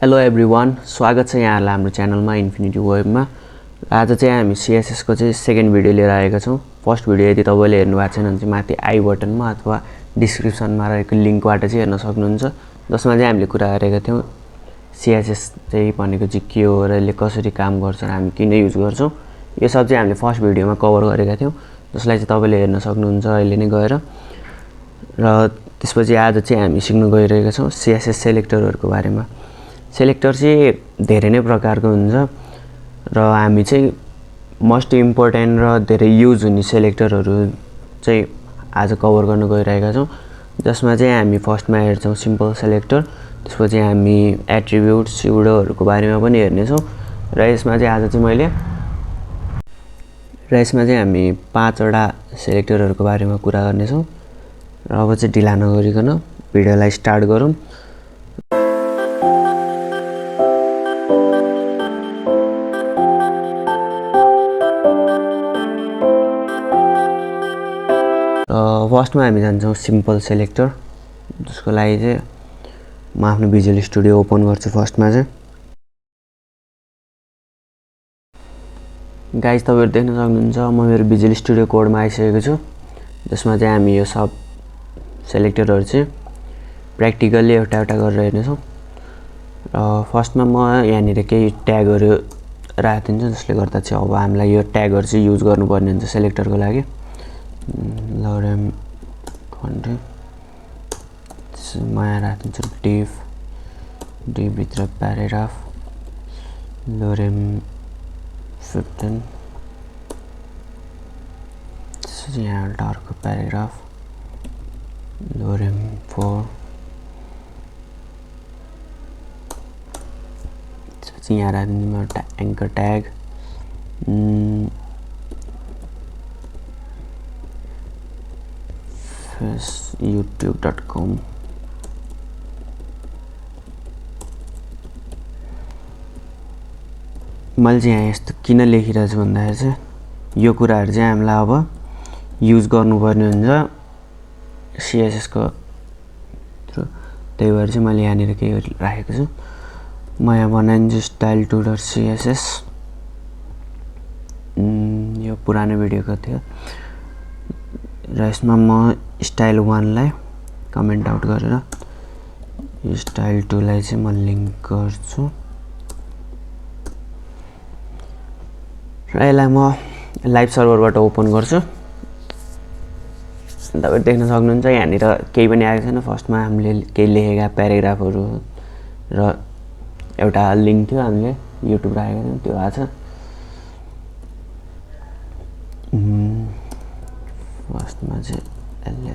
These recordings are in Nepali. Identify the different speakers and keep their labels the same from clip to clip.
Speaker 1: हेलो एभ्रिवान, स्वागत छ यहाँहरुलाई हाम्रो च्यानलमा इन्फिनिटी वेबमा। आज चाहिँ हामी CSS को चाहिँ सेकेन्ड भिडियो लिएर आएका छौं। फर्स्ट भिडियो यदि तपाईले हेर्नु भएको छैन भने चाहिँ माथि आई बटनमा अथवा डिस्क्रिप्सनमा रहेको लिंकबाट चाहिँ हेर्न सक्नुहुन्छ, जसमा चाहिँ हामीले कुरा गरेका थियौं CSS चाहिँ भनेको चाहिँ के हो र यसले कसरी काम गर्छ र हामी किन युज गर्छौं। यो सब चाहिँ हामीले फर्स्ट भिडियोमा कभर गरेका थियौं, जसलाई चाहिँ तपाईले हेर्न सक्नुहुन्छ अहिले नै गएर। र त्यसपछि आज चाहिँ हामी सिक्न गइरहेका छौं CSS सेलेक्टरहरुको बारेमा। सेलेक्टर चाहिँ धेरै नै प्रकारको हुन्छ र हामी चाहिँ मोस्ट इम्पोर्टेन्ट र धेरै युज हुने सेलेक्टरहरु चाहिँ आज कभर गर्न गइरहेका छौं, जसमा चाहिँ हामी फर्स्टमा हेर्छौं सिम्पल सेलेक्टर, त्यसपछि हामी एट्रिब्युट स्युडोहरुको बारेमा पनि हेर्ने छौं र यसमा चाहिँ हामी 5 वटा सेलेक्टरहरुको बारेमा कुरा गर्ने छौं। र अब चाहिँ ढिला नगरिकन भिडियोलाई स्टार्ट गरौँ। फर्स्टमा हामी जान्छौं सिम्पल सेलेक्टर, जसको लागि चाहिँ म आफ्नो भिजुअल स्टुडियो ओपन गर्छु। फर्स्टमा चाहिँ गाइस तपाईहरु देख्न सक्नुहुन्छ म मेरो भिजुअल स्टुडियो कोडमा आइसकेको छु, जसमा चाहिँ हामी यो सब सेलेक्टरहरु चाहिँ प्र्याक्टिकली एउटा एउटा गरेर हेर्नेछौं। र फर्स्टमा म यहाँनिर केही ट्यागहरु राखिदिन्छु, जसले गर्दा चाहिँ अब हामीलाई यो ट्यागहरु चाहिँ युज गर्नुपर्ने हुन्छ सेलेक्टरको लागि। लरेम कन्टेन्ट म यहाँ राखिदिन्छु डिभ भित्र प्याराग्राफ लरेम 15, त्यसपछि यहाँ एउटा अर्को प्याराग्राफ लरेम 4, त्यसपछि यहाँ राखिदिन्छु एउटा एंकर ट्याग youtube.com। मैले चाहिँ यहाँ यस्तो किन लेखिरहेको छु भन्दाखेरि चाहिँ यो कुराहरु चाहिँ हामीलाई अब युज गर्नुपर्ने हुन्छ CSS को थ्रु, त्यही भएर चाहिँ मैले यहाँनिर के राखेको छु। म यहाँ बनाइदिन्छु style2.css, यो पुरानो भिडियोको थियो र यसमा म स्टाइल 1 लाई कमेन्ट आउट गरेर यो स्टाइल 2 लाई चाहिँ म लिंक गर्छु र यसलाई म लाइभ सर्भरबाट ओपन गर्छु। तपाईहरु देख्न सक्नुहुन्छ यहाँनिर केही पनि आएको छैन। फर्स्टमा हामीले केही लेखेका प्याराग्राफहरु र एउटा लिंक थियो, हामीले युट्युब राखेको थियौं, त्यो आछ। फर्स्टमा चाहिँ यसले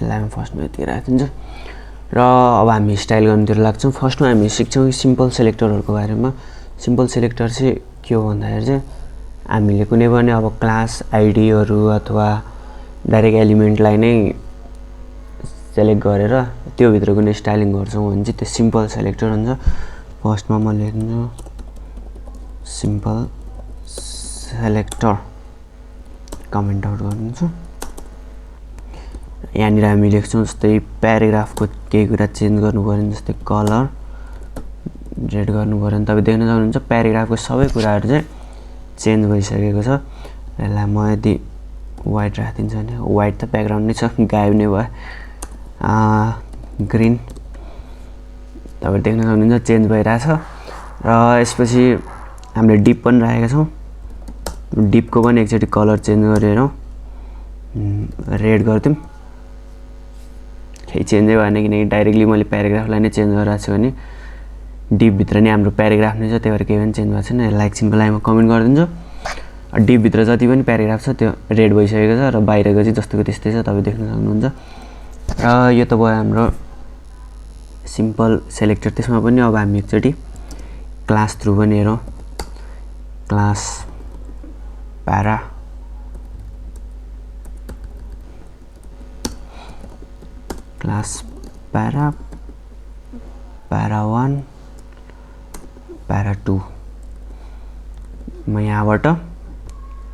Speaker 1: यसलाई फर्स्टमा यति राखिदिन्छु र अब हामी स्टाइल गर्नुतिर लाग्छौं। फर्स्टमा हामी सिक्छौं सिम्पल सेलेक्टरहरुको बारेमा। सिम्पल सेलेक्टर चाहिँ के हो भन्दाखेरि चाहिँ हामीले कुनै पनि अब क्लास आइडीहरु अथवा डाइरेक्ट एलिमेन्टलाई नै सेलेक्ट गरेर त्यो भित्र कुनै स्टाइलिङ गर्छौं भने चाहिँ त्यो सिम्पल सेलेक्टर हुन्छ। फर्स्टमा म लेख्छु सिम्पल सेलेक्टर कमेन्ट आउट गर्छु। यहाँनिर हामी लेख्छौं जस्तै प्याराग्राफको केही कुरा चेन्ज गर्नुपर्यो, जस्तै कलर रेड गर्नुपर्यो। तपाईले देख्न सक्नुहुन्छ प्याराग्राफको सबै कुराहरु चाहिँ चेन्ज भइसकेको छ। यसलाई म यदि व्हाइट राखिदिन्छु भने व्हाइट त ब्याकग्राउन्ड नै छ, गायब नै भयो। ग्रीन तपाईले देख्न सक्नुहुन्छ चेन्ज भइराछ। र यसपछि हामीले डिप पनि राखेका छौं। डिपको पनि एकचोटी कलर चेन्ज गरेर रेड गर्दियौं, केही चेन्जै भएन किनकि डाइरेक्टली मैले प्याराग्राफलाई नै चेन्ज गरिरहेको छु भने डिप भित्र नै हाम्रो प्याराग्राफ नै छ, त्यही भएर केही पनि चेन्ज भएको छैन। यसलाई एकछिनको लागि म कमेन्ट गरिदिन्छु। डिप भित्र जति पनि प्याराग्राफ छ त्यो रेड भइसकेको छ र बाहिरको चाहिँ जस्तोको त्यस्तै छ, तपाईले देख्न सक्नुहुन्छ। र यो त भयो हाम्रो सिम्पल सेलेक्टर। त्यसमा पनि अब हामी एकचोटी क्लास थ्रु पनि हेरौं। क्लास प्यारा प्यारा 1 प्यारा 2 म यहाँबाट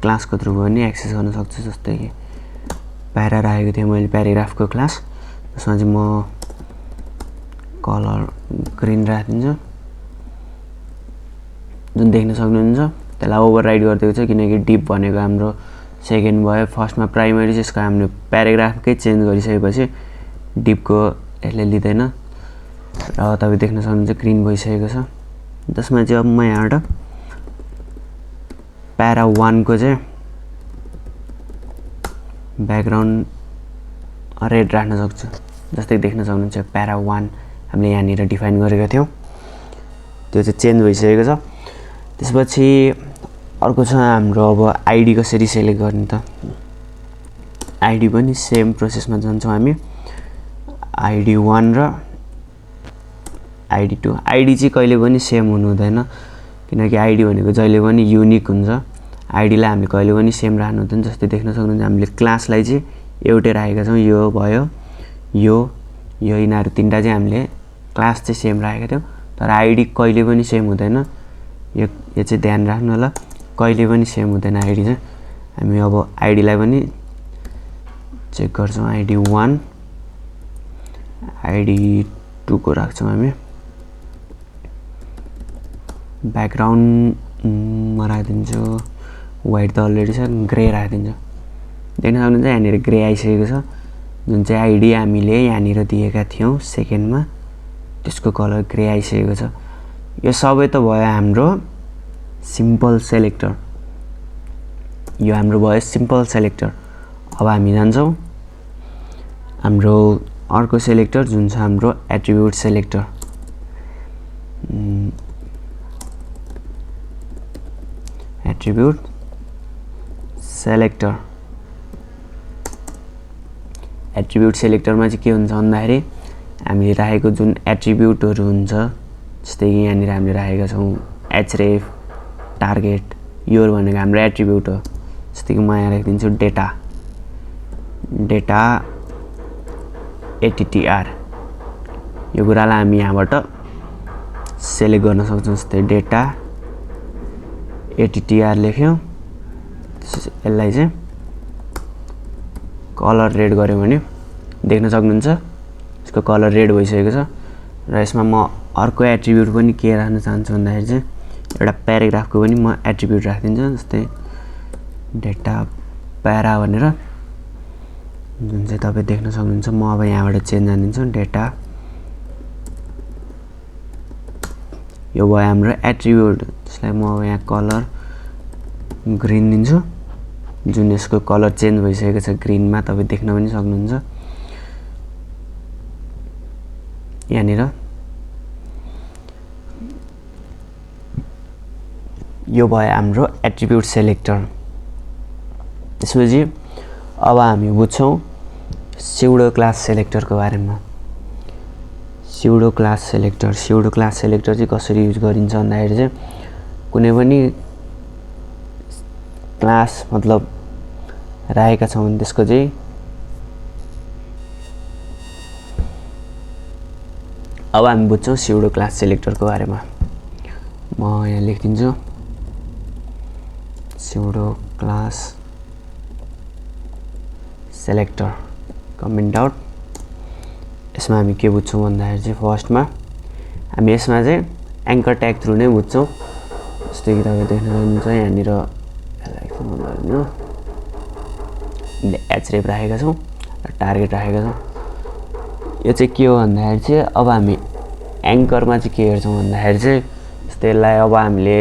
Speaker 1: क्लासको थ्रु पनि एक्सेस गर्न सक्छु। जस्तै कि प्यारा राखेको थिएँ मैले प्याराग्राफको क्लास, त्यसमा चाहिँ म कलर ग्रीन राखिदिन्छु, जुन देख्न सक्नुहुन्छ। त्यसलाई ओभरराइड गरिदिएको छ किनकि डिप भनेको हाम्रो सेकेन्ड भयो। फर्स्टमा प्राइमरी चाहिँ यसको हामीले प्याराग्राफकै चेन्ज गरिसकेपछि डिपको यसले लिँदैन र तपाईँ देख्न सक्नुहुन्छ ग्रीन भइसकेको छ। जसमा चाहिँ अब म यहाँबाट प्यारा 1 को चाहिँ ब्याकग्राउन्ड रेड राख्न सक्छु। जस्तै देख्न सक्नुहुन्छ प्यारा 1 हामीले यहाँनिर डिफाइन गरेका थियौँ, त्यो चाहिँ चेन्ज भइसकेको छ। त्यसपछि अर्को छ हाम्रो अब आइडी कसरी सेलेक्ट गर्ने त। आइडी पनि सेम प्रोसेसमा जान्छौँ हामी। आइडी 1 र आइडी 2। आइडी चाहिँ कहिले पनि सेम हुनु हुँदैन किनकि आइडी भनेको जहिले पनि युनिक हुन्छ। आइडीलाई हामीले कहिले पनि सेम राख्नु हुँदैन। जस्तै देख्न सक्नुहुन्छ हामीले क्लासलाई चाहिँ एउटै राखेका छौँ, यो भयो यो यिनीहरू तीनटा चाहिँ हामीले क्लास चाहिँ सेम राखेका थियौँ। तर आइडी कहिले पनि सेम हुँदैन, यो चाहिँ ध्यान राख्नु होला, कहिले पनि सेम हुँदैन आइडी चाहिँ। हामी अब आइडीलाई पनि चेक गर्छौँ। आइडी 1 आइडी 2 को राख्छौँ हामी। ब्याकग्राउन्डमा राखिदिन्छु, वाइट त अलरेडी छ, ग्रे राखिदिन्छु। देख्न सक्नुहुन्छ यहाँनिर ग्रे आइसकेको छ, जुन चाहिँ आइडी हामीले यहाँनिर दिएका थियौँ सेकेन्डमा त्यसको कलर ग्रे आइसकेको छ। यो सबै त भयो हाम्रो सिम्पल सेलेक्टर, यो हाम्रो भयो सिम्पल सेलेक्टर। अब हामी जान्छौँ हाम्रो अर्को सेलेक्टर जुन छ हाम्रो attribute selector. Attribute selector. Attribute सेलेक्टरमा चाहिँ के हुन्छ भन्दाखेरि हामीले राखेको जुन एट्रिब्युटहरू हुन्छ, जस्तै कि यहाँनिर हामीले राखेका छौँ एचरेफ, टार्गेट, यो भनेको हाम्रो एट्रिब्युट हो। जस्तै कि म यहाँ राखिदिन्छु डेटा, डेटा एटिटिआर। यो कुरालाई हामी यहाँबाट सेलेक्ट गर्न सक्छौँ। जस्तै डेटा एटिटिआर लेख्यौँ, यसलाई चाहिँ कलर रेड गऱ्यो भने देख्न सक्नुहुन्छ यसको कलर रेड भइसकेको छ। र यसमा म अर्को एट्रिब्युट पनि के राख्न चाहन्छु भन्दाखेरि चाहिँ एउटा प्याराग्राफको पनि म एट्रिब्युट राखिदिन्छु। जस्तै डेटा प्यारा भनेर, जुन चाहिँ तपाईँ देख्न सक्नुहुन्छ। म अब यहाँबाट चेन्ज हानिदिन्छु, डेटा, यो भयो हाम्रो एट्रिब्युट, जसलाई म अब यहाँ कलर ग्रीन दिन्छु, जुन यसको कलर चेन्ज भइसकेको छ ग्रीनमा, तपाईँ देख्न पनि सक्नुहुन्छ यहाँनिर। यो भयो हाम्रो एट्रिब्युट सेलेक्टर। त्यसपछि अब हामी बुझ्छौँ स्युडो क्लास सेलेक्टरको बारेमा। Pseudo class selector, pseudo class selector चाहिँ कसरी युज गरिन्छ भन्दाखेरि चाहिँ कुनै पनि क्लास मतलब राखेका छौँ भने त्यसको चाहिँ अब हामी बुझ्छौँ स्युडो क्लास सेलेक्टरको बारेमा। म यहाँ लेखिदिन्छु pseudo class selector comment out. यसमा हामी के बुझ्छौँ भन्दाखेरि चाहिँ फर्स्टमा हामी यसमा चाहिँ एङ्कर ट्याग थ्रु नै बुझ्छौँ। जस्तै कि तपाईँ देख्न सक्नुहुन्छ यहाँनिर एचरेफ राखेका छौँ र टार्गेट राखेका छौँ। यो चाहिँ के हो भन्दाखेरि चाहिँ अब हामी एङ्करमा चाहिँ के हेर्छौँ भन्दाखेरि चाहिँ जस्तै यसलाई अब हामीले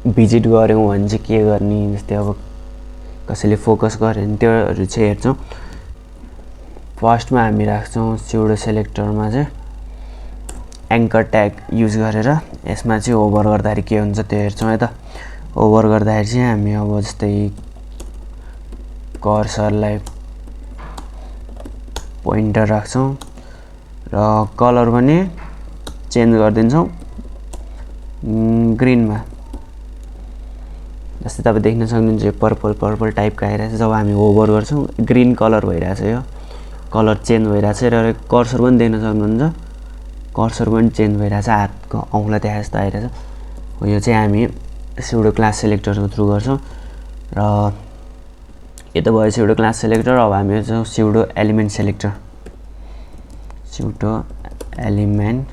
Speaker 1: भिजिट गऱ्यौँ भने चाहिँ के गर्ने, जस्तै अब कसैले फोकस गर्यो भने त्योहरू चाहिँ हेर्छौँ। फर्स्टमा हामी राख्छौँ स्युडो सेलेक्टरमा चाहिँ एङ्कर ट्याग युज गरेर, यसमा चाहिँ ओभर गर्दाखेरि के हुन्छ त्यो हेर्छौँ है त। ओभर गर्दाखेरि चाहिँ हामी अब जस्तै कर्सरलाई पोइन्टर राख्छौँ र कलर पनि चेन्ज गरिदिन्छौँ ग्रिनमा। जस्तै तपाईँ देख्न सक्नुहुन्छ यो पर्पल पर्पल टाइपको आइरहेछ। जब हामी ओभर गर्छौँ ग्रिन कलर भइरहेछ, यो कलर चेन्ज भइरहेछ र कर्सर पनि देख्न सक्नुहुन्छ, कर्सर पनि चेन्ज भइरहेछ, हातको औँला त्यहाँ जस्तो आइरहेछ। यो चाहिँ हामी स्युडो क्लास सेलेक्टरको थ्रु गर्छौँ। र यो त भयो स्युडो क्लास सेलेक्टर। अब हामी हेर्छौँ pseudo element selector. Pseudo element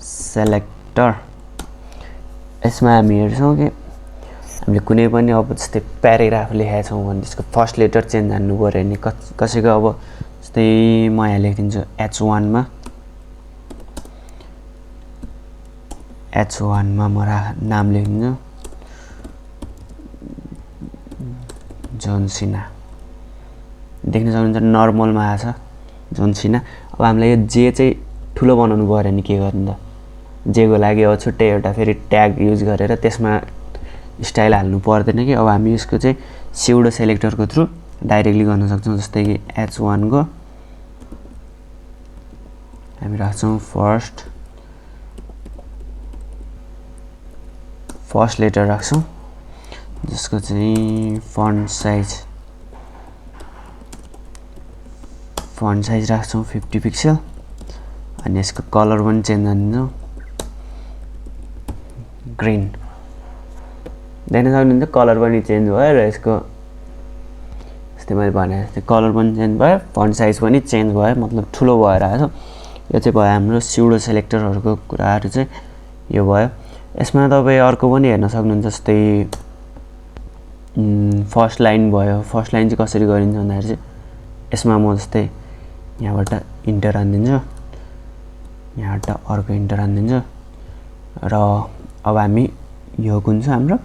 Speaker 1: selector यसमा हामी हेर्छौँ कि हामीले कुनै पनि अब जस्तै प्याराग्राफ लेखेका छौँ भने त्यसको फर्स्ट लेटर चेन्ज हान्नु पर्यो नि। कसैको अब जस्तै म यहाँ लेखिदिन्छु H1 मा म नाम लेखिदिन्छु जोनसिना। देख्न सक्नुहुन्छ नर्मलमा आछ जोनसिना। अब हामीलाई यो जे चाहिँ ठुलो बनाउनु पर्यो नि के गर्नु त। जेको लागि अब छुट्टै एउटा फेरि ट्याग युज गरेर त्यसमा स्टाइल हाल्नु पर्दैन कि। अब हामी यसको चाहिँ स्युडो सेलेक्टरको थ्रु डाइरेक्टली गर्न सक्छौँ। जस्तै कि H1 को हामी राख्छौँ फर्स्ट लेटर राख्छौँ जसको चाहिँ फन्ट साइज राख्छौँ 50 पिक्सल। अनि यसको कलर पनि चेन्ज गरिदिन्छौँ ग्रीन। देख्न सक्नुहुन्छ कलर पनि चेन्ज भयो र यसको जस्तै मैले भने जस्तै कलर पनि चेन्ज भयो, फन्ट साइज पनि चेन्ज भयो, मतलब ठुलो भएर आएछ। यो चाहिँ भयो हाम्रो स्युडो सेलेक्टरहरूको कुराहरू चाहिँ यो भयो। यसमा तपाईँ अर्को पनि हेर्न सक्नुहुन्छ जस्तै फर्स्ट लाइन भयो। फर्स्ट लाइन चाहिँ कसरी गरिन्छ भन्दाखेरि चाहिँ यसमा म जस्तै यहाँबाट इन्टर हानिदिन्छु, यहाँबाट अर्को इन्टर हानिदिन्छु र अब हामी यो कुन छ हाम्रो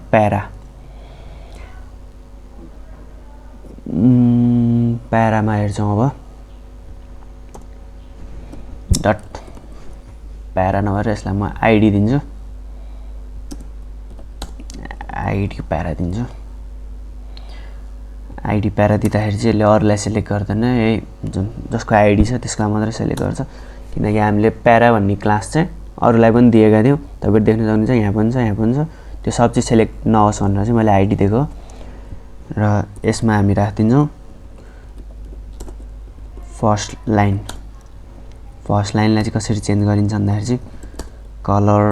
Speaker 1: प्यारामा हेर्छौँ। अब डट प्यारा नभएर यसलाई म आइडी दिन्छु, आइडी प्यारा दिन्छु। आइडी प्यारा दिँदाखेरि चाहिँ यसले अरूलाई सेलेक्ट गर्दैन, यही जुन जसको आइडी छ त्यसलाई मात्रै सेलेक्ट गर्छ। किनकि हामीले प्यारा भन्ने क्लास चाहिँ अरूलाई पनि दिएका थियौँ। तपाईँ देख्न सक्नुहुन्छ यहाँ पनि छ, यहाँ पनि छ। त्यो सब चाहिँ सेलेक्ट नहोस् भनेर चाहिँ मैले आइडी दिएको र यसमा हामी राखिदिन्छौँ फर्स्ट लाइनलाई चाहिँ कसरी चेन्ज गरिन्छ भन्दाखेरि चाहिँ कलर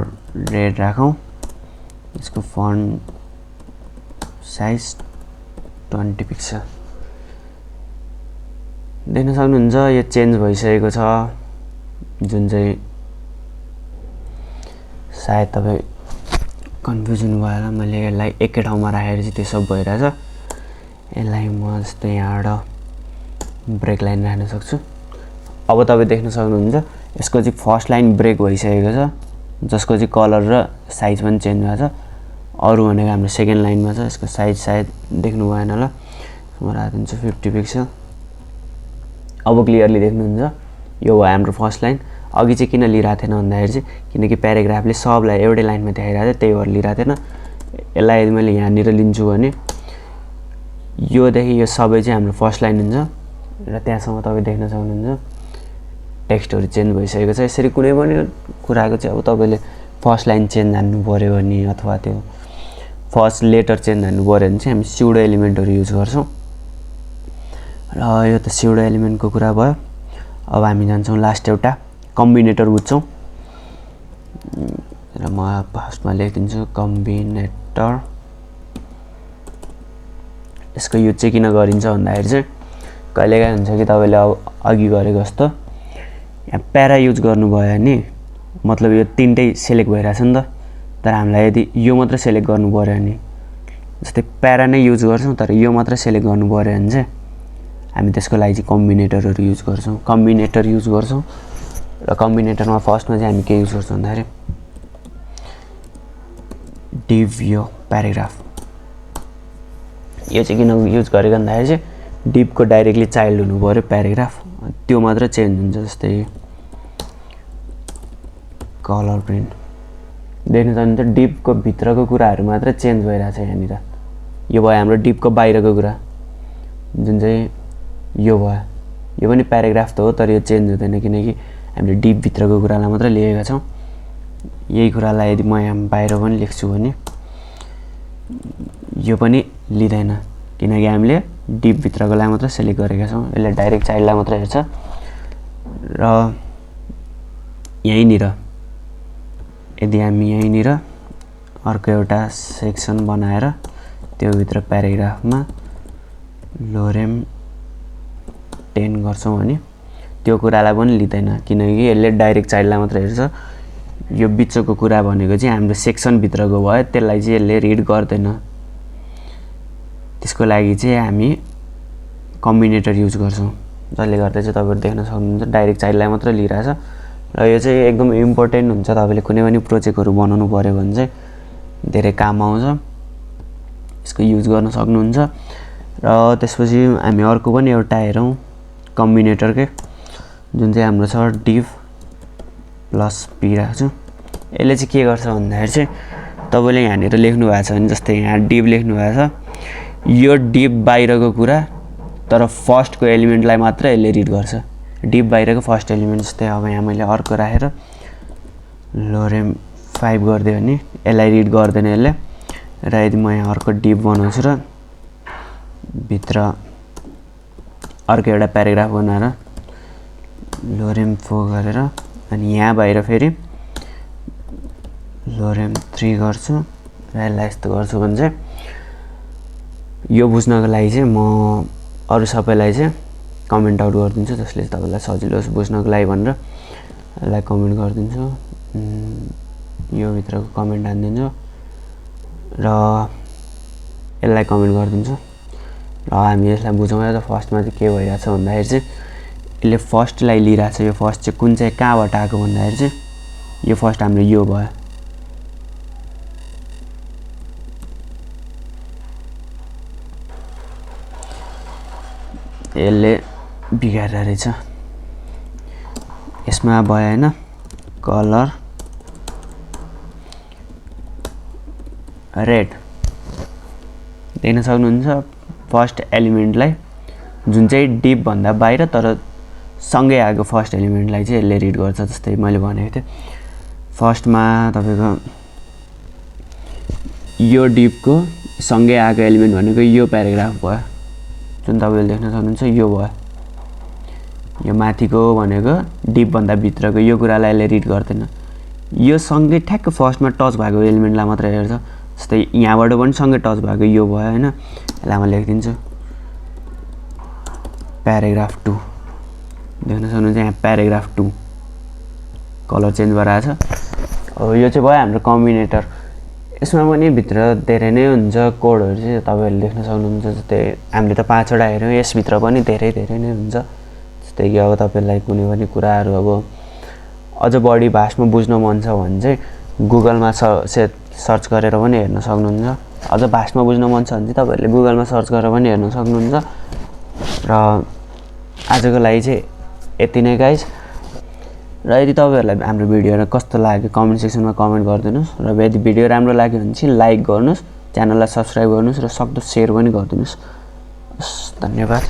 Speaker 1: रेड राखौँ, यसको फन्ट साइज 20 पिक्सल। देख्न सक्नुहुन्छ यो चेन्ज भइसकेको छ, जुन चाहिँ सायद तपाईँ कन्फ्युज हुनुभयो होला। मैले यसलाई एकै ठाउँमा राखेर चाहिँ त्यो सब भइरहेछ। यसलाई म जस्तै यहाँबाट ब्रेक लाइन राख्न सक्छु। अब तपाईँ देख्न सक्नुहुन्छ यसको चाहिँ फर्स्ट लाइन ब्रेक भइसकेको छ, जसको चाहिँ कलर र साइज पनि चेन्ज भएको छ। अरू भनेको हाम्रो सेकेन्ड लाइनमा छ, यसको साइज सायद देख्नु भएन होला। म राखिदिन्छु 50 पिक्सल। अब क्लियरली देख्नुहुन्छ यो भयो हाम्रो फर्स्ट लाइन। अघि चाहिँ किन लिइरहेको थिएन भन्दाखेरि चाहिँ किनकि प्याराग्राफले सबलाई एउटै लाइनमा देखाइरहेको थियो, त्यही भएर लिइरहेको थिएन। यसलाई यदि मैले यहाँनिर लिन्छु भने योदेखि यो सबै चाहिँ हाम्रो फर्स्ट लाइन हुन्छ र त्यहाँसम्म तपाईँ देख्न सक्नुहुन्छ टेक्स्टहरू चेन्ज भइसकेको छ। यसरी कुनै पनि कुराको चाहिँ अब तपाईँले फर्स्ट लाइन चेन्ज हान्नु पऱ्यो भने अथवा त्यो फर्स्ट लेटर चेन्ज हान्नु पऱ्यो भने चाहिँ हामी स्युडो एलिमेन्टहरू युज गर्छौँ। र यो त स्युडो एलिमेन्टको कुरा भयो। अब हामी जान्छौँ लास्ट एउटा कम्बिनेटर बुझ्छौँ र म फर्स्टमा लेखिदिन्छु कम्बिनेटर। यसको युज चाहिँ किन गरिन्छ भन्दाखेरि चाहिँ कहिलेकाहीँ हुन्छ कि तपाईँले अब अघि गरेको जस्तो यहाँ प्यारा युज गर्नुभयो भने मतलब यो तिनटै सेलेक्ट भइरहेछ नि त। तर हामीलाई यदि यो मात्र सेलेक्ट गर्नु पऱ्यो भने जस्तै प्यारा नै युज गर्छौँ तर यो मात्र सेलेक्ट गर्नु पऱ्यो भने चाहिँ हामी त्यसको लागि चाहिँ कम्बिनेटरहरू युज गर्छौँ, कम्बिनेटर युज गर्छौँ। र कम्बिनेटरमा फर्स्टमा चाहिँ हामी के युज गर्छौँ भन्दाखेरि डिभ यो प्याराग्राफ। यो चाहिँ किन युज गरेको भन्दाखेरि चाहिँ डिभको डाइरेक्टली चाइल्ड हुनु पऱ्यो प्याराग्राफ, त्यो मात्र चेन्ज हुन्छ। जस्तै कलर प्रिन्ट देख्न सक्नुहुन्छ डिभको भित्रको कुराहरू मात्र चेन्ज भइरहेछ यहाँनिर। यो भयो हाम्रो डिभको बाहिरको कुरा जुन चाहिँ यो भयो, यो पनि प्याराग्राफ त हो तर यो चेन्ज हुँदैन किनकि हामीले डिभ भित्रको कुरालाई मात्र लिएका छौँ। यही कुरालाई यदि म यहाँ बाहिर पनि लेख्छु भने यो पनि लिँदैन किनकि हामीले डिभ भित्रकोलाई मात्र सेलेक्ट गरेका छौँ। यसले डाइरेक्ट चाइल्डलाई मात्र हेर्छ। र यहीँनिर यदि हामी यहीँनिर अर्को एउटा सेक्सन बनाएर त्यो भित्र प्याराग्राफमा लोरेम 10 गर्छौं भने त्यो कुरालाई पनि लिदैन किनकि यसले डाइरेक्ट चाइल्डलाई मात्र हेर्छ यो बिचको कुरा भनेको चाहिँ हाम्रो सेक्सन भित्रको भयो त्यसलाई चाहिँ यसले रिड गर्दैन त्यसको लागि चाहिँ हामी कम्बिनेटर युज गर्छौं जसले गर्दा चाहिँ तपाईहरु देख्न सक्नुहुन्छ डाइरेक्ट चाइल्डलाई मात्र लिइराछ र यो चाहिँ एकदम इम्पोर्टेन्ट हुन्छ तपाईले कुनै पनि प्रोजेक्टहरु बनाउनु पर्यो भने चाहिँ धेरै काम आउँछ यसको युज गर्न सक्नुहुन्छ र त्यसपछि हामी अर्को पनि एउटा हेरौं कम्बिनेटर के जुन चाहिँ हाम्रो छ div प्लस p राख्छु यसले चाहिँ के गर्छ भन्दाखेरि चाहिँ तपाईले यहाँनिर लेख्नु भएको छ भने जस्तै यहाँ div लेख्नु भएको छ यो div बाहिरको कुरा तर फर्स्ट को एलिमेन्टलाई मात्र यसले रिड गर्छ div बाहिरको फर्स्ट एलिमेन्ट जस्तै अब यहाँ मैले अर्को राखेर लोरेम 5 गर्दिए भने यसलाई रिड गर्दैन यसले र यदि म यहाँ अर्को div बनाउँछु र भित्र अर्को एउटा प्याराग्राफ बनाएर लोरेम 4 गरेर अनि यहाँ बाहिर फेरि लोरेम 3 गर्छु र यसलाई यस्तो गर्छु भने चाहिँ यो बुझ्नको लागि चाहिँ म अरु सबैलाई चाहिँ कमेन्ट आउट गर्दिन्छु जसले तपाईलाई सजिलो होस् बुझ्नको लागि भनेर यसलाई कमेन्ट गर्दिन्छु यो भित्रको कमेन्ट हान्दिन्छु र यसलाई कमेन्ट गर्दिन्छु र हामी यसलाई बुझौँ त फर्स्टमा चाहिँ के भइराछ भन्दाखेरि चाहिँ यसले फर्स्टलाई लिइराछ यो फर्स्ट चाहिँ कुन चाहिँ कहाँबाट आएको भन्दाखेरि चाहिँ यो फर्स्ट हाम्रो यो भयो यसले बिगारेर रहेछ यसमा भयो हैन कलर रेड देख्न सक्नुहुन्छ फर्स्ट एलिमेन्टलाई जुन चाहिँ div भन्दा बाहिर तर सँगै आएको फर्स्ट एलिमेन्टलाई चाहिँ यसले रिड गर्छ जस्तै मैले भनेको थिएँ फर्स्टमा तपाईको यो div को सँगै आएको एलिमेन्ट भनेको यो प्याराग्राफ भयो जुन तपाईले देख्न सक्नुहुन्छ यो भयो यो माथिको भनेको div भन्दा भित्रको यो कुरालाई यसले रिड गर्दैन यो सँगै ठ्याक्क फर्स्टमा टच भएको एलिमेन्टलाई मात्र हेर्छ जस्तै यहाँबाट पनि सँगै टच भएको यो भयो हैन यसलाई म लेख्दिन्छु प्याराग्राफ 2 देख्न सक्नुहुन्छ यहाँ प्याराग्राफ 2 कलर चेन्ज भइराछ अब यो चाहिँ भयो हाम्रो कम्बिनेटर यसमा पनि भित्र धेरै नै हुन्छ कोडहरु चाहिँ तपाईहरुले देख्न सक्नुहुन्छ जस्तै हामीले त 5 वटा हेर्यौं यस भित्र पनि धेरै नै हुन्छ जस्तै कि अब तपाईलाई कुनै पनि कुराहरु अब अझ बढी भाषामा बुझ्न मन छ भने चाहिँ गुगलमा सर्च गरेर पनि हेर्न सक्नुहुन्छ अझ भाषामा बुझ्न मन छ भने चाहिँ तपाईहरुले गुगलमा सर्च गरेर पनि हेर्न सक्नुहुन्छ र आजको लागि चाहिँ यति नै गाइस र यदि तपाईहरुलाई हाम्रो भिडियो कस्तो लाग्यो कमेन्ट सेक्सनमा कमेन्ट गरिदिनुस् र यदि भिडियो राम्रो लाग्यो भने चाहिँ लाइक गर्नुस् च्यानललाई सब्स्क्राइब गर्नुस् र सक्दो शेयर पनि गरिदिनुस् धन्यवाद